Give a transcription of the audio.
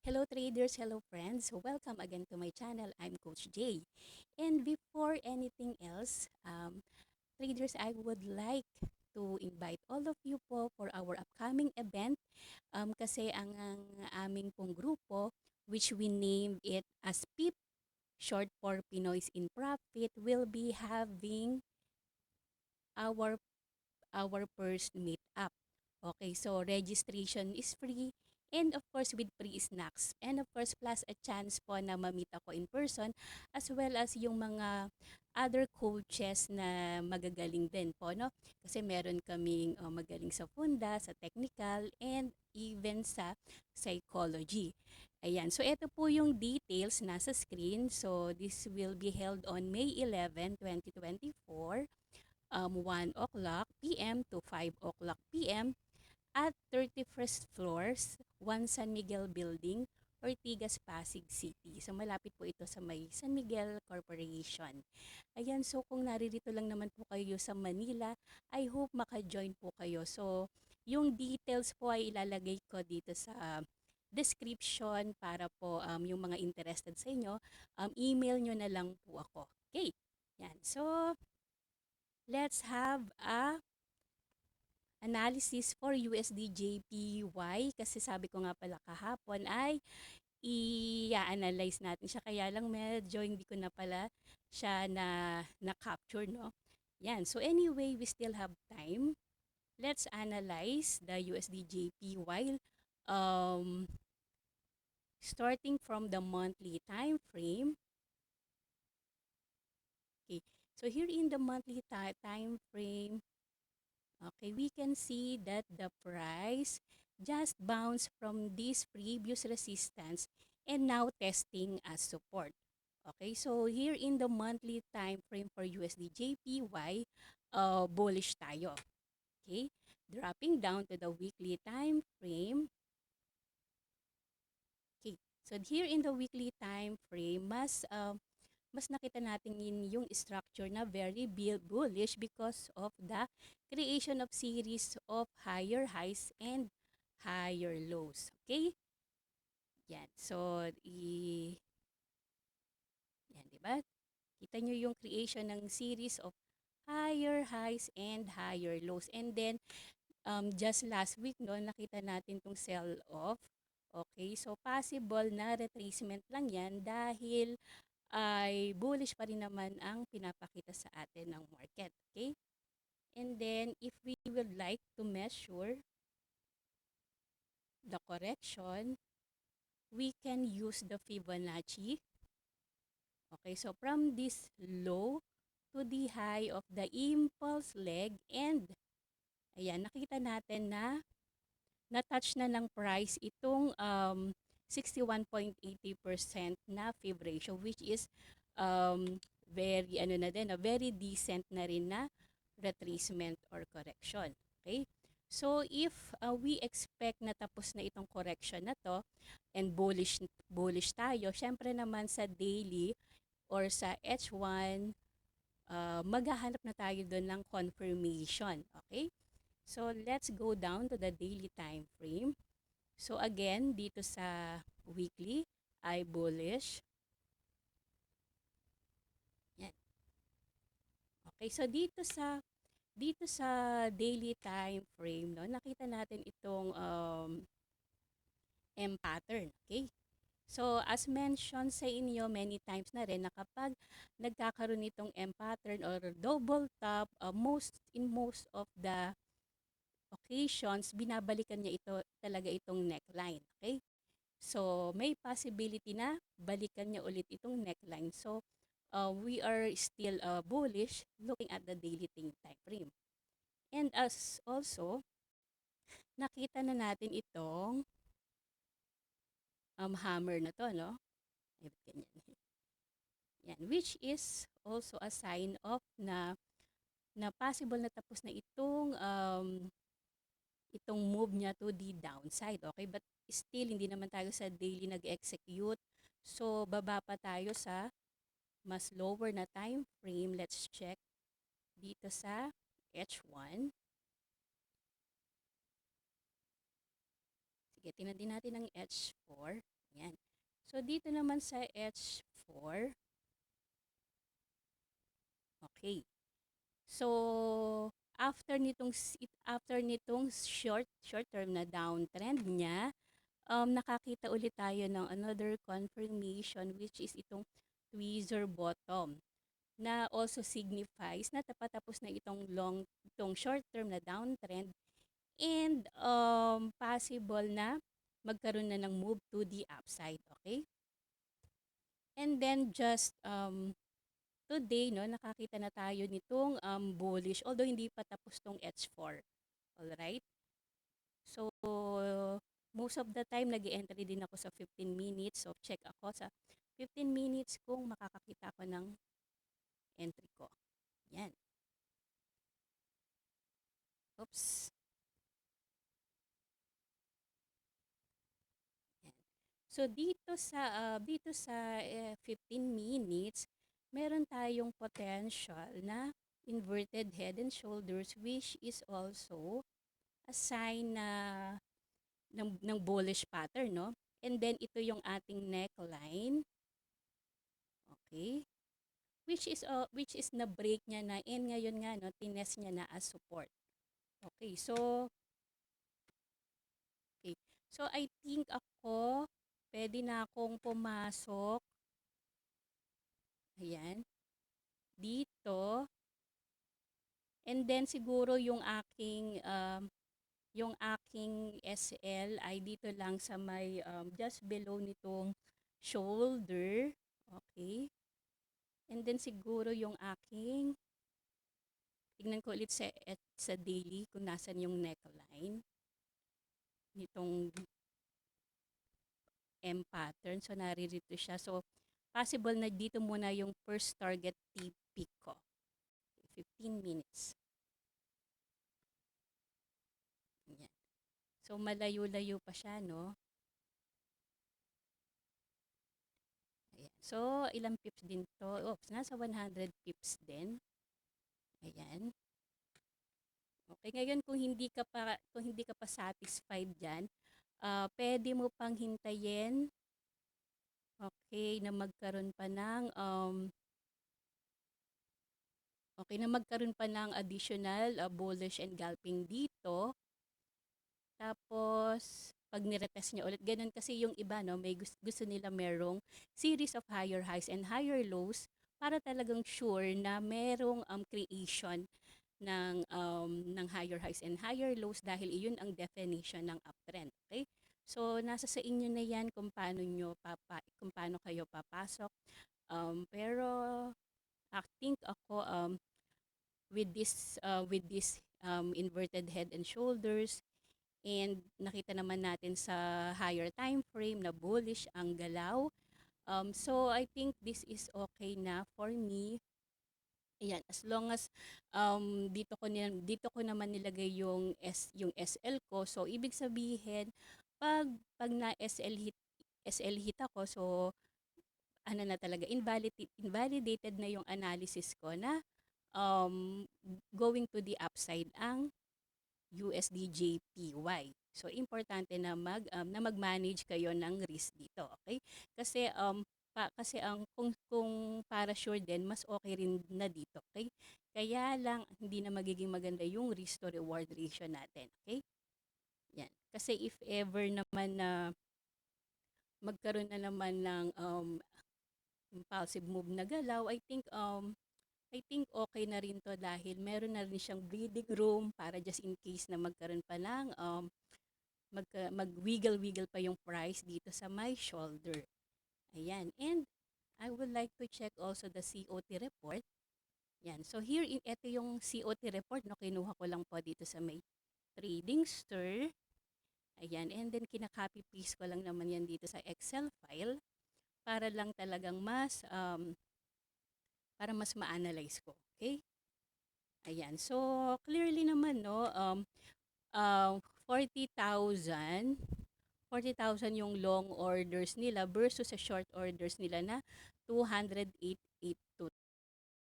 Hello traders, hello friends. Welcome again to my channel. I'm Coach Jay. And before anything else, traders, I would like to invite all of you po for our upcoming event. Kasi ang aming pong grupo, which we named it as PIP, short for Pinoys in Profit, will be having our our first meetup. Okay, so registration is free and of course with free snacks. And of course plus a chance po na ma-meet ako in person as well as yung mga other coaches na magagaling din po, no? Kasi meron kaming magaling sa funda, sa technical, and even sa psychology. Ayan, so ito po yung details nasa screen. So this will be held on May 11, 2024 1 o'clock p.m. to 5 o'clock p.m. at 31st floors, 1 San Miguel Building, Ortigas, Pasig City. So malapit po ito sa may San Miguel Corporation. Ayan, so kung naririto lang naman po kayo sa Manila, I hope maka-join po kayo. So yung details po ay ilalagay ko dito sa description para po yung mga interested sa inyo, email nyo na lang po ako. Okay, yan. So let's have a analysis for USD JPY kasi sabi ko nga pala kahapon ay i-analyze natin siya kaya lang medyo hindi ko na pala siya na-capture, no? Yan. So anyway, we still have time. Let's analyze the USD JPY starting from the monthly time frame. Okay. So here in the monthly time frame, okay, we can see that the price just bounced from this previous resistance and now testing as support. Okay, so here in the monthly time frame for USD JPY, bullish tayo. Okay, dropping down to the weekly time frame. Okay, so here in the weekly time frame, mas nakita natin yung structure na very bullish because of the creation of series of higher highs and higher lows. Okay? Yan. So, yan, di ba? Kita nyo yung creation ng series of higher highs and higher lows. And then, just last week, no, nakita natin tong sell-off. Okay? So, possible na retracement lang yan dahil ay bullish pa rin naman ang pinapakita sa atin ng market. Okay? And then, if we would like to measure the correction, we can use the Fibonacci. Okay, so from this low to the high of the impulse leg and ayan, nakita natin na na-touch na ng price itong 61.80% na fib ratio which is very ano na din, very decent na rin na retracement or correction. Okay? So if we expect na tapos na itong correction na to and bullish tayo, syempre naman sa daily or sa H1 maghahanap na tayo doon ng confirmation. Okay? So let's go down to the daily time frame. So again, dito sa weekly ay bullish. Yan. Okay, so dito sa daily time frame, no, nakita natin itong M pattern, okay? So as mentioned sa inyo many times na rin na kapag nagkakaroon nitong M pattern or double top, in most of the occasions, binabalikan niya ito talaga itong neckline. Okay? So, may possibility na balikan niya ulit itong neckline. So, we are still bullish looking at the daily time frame. And as also, nakita na natin itong hammer na to, no? Ay, ganyan. Yan, which is also a sign of na possible na tapos na itong move niya to the downside. Okay, but still hindi naman tayo sa daily nag-execute. So baba pa tayo sa mas lower na time frame. Let's check dito sa H1. Sige, tingnan din natin ang H4. So, dito naman sa H4, okay. So, after nitong short term na downtrend niya, nakakita ulit tayo ng another confirmation, which is itong tweezer bottom, na also signifies na tapos na itong short term na downtrend, and possible na magkaroon na ng move to the upside, okay? And then just today, no, nakakita na tayo nitong bullish, although hindi pa tapos tong H4. Alright? So, most of the time, nag-entry din ako sa 15 minutes. So, check ako sa 15 minutes kung makakakita ko ng entry ko. Yan. Oops. Yan. So, dito sa 15 minutes, meron tayong potential na inverted head and shoulders, which is also a sign na ng bullish pattern, no? And then ito yung ating neckline. Okay? Which is na break niya na, and ngayon nga, no, tinest niya na as support. Okay, so okay. So I think ako pwede na akong pumasok. Ayan. Dito. And then siguro yung aking SL ay dito lang sa may just below nitong shoulder. Okay. And then siguro yung aking, tignan ko ulit sa daily kung nasan yung neckline nitong M pattern. So, naririto siya. So, possible na dito muna yung first target TP ko. 15 minutes. Yan. So, malayo-layo pa siya, no? Ayan. So, ilang pips din to? Oops, nasa 100 pips din. Ayan. Okay, ngayon kung hindi ka pa satisfied diyan, pwede mo pang hintayin, okay, na magkaroon pa ng additional bullish engulfing dito. Tapos, pag niretest niya ulit, ganun kasi yung iba, no, may gusto nila merong series of higher highs and higher lows para talagang sure na merong creation ng higher highs and higher lows, dahil iyon ang definition ng uptrend. Okay? So, nasa sa inyo na yan kung paano kayo papasok. Pero, I think ako, with this inverted head and shoulders, and nakita naman natin sa higher time frame na bullish ang galaw. So I think this is okay na for me. Ayan, as long as dito ko naman nilagay yung SL ko. So ibig sabihin, pag na SL hit ako, so ano na talaga, invalidated na yung analysis ko na um, going to the upside ang USD/JPY. So importante na mag-manage kayo ng risk dito, okay? Kasi ang kung para sure din, mas okay rin na dito, okay? Kaya lang hindi na magiging maganda yung risk to reward ratio natin, okay? Yan. Kasi if ever naman na magkaroon na naman ng impulsive move na galaw, I think okay na rin to, dahil meron na rin siyang breathing room para just in case na magkaroon pa ng mag-wiggle-wiggle pa yung price dito sa my shoulder. Ayan. And I would like to check also the COT report. Yan. So here, ito yung COT report, no? Kinuha ko lang po dito sa may trading stir. Ayan. And then kinaka-copy paste ko lang naman yan dito sa Excel file para lang talagang para mas ma-analyze ko. Okay? Ayan. So, clearly naman, no, 40,000 40,000 yung long orders nila versus sa short orders nila na 208,822.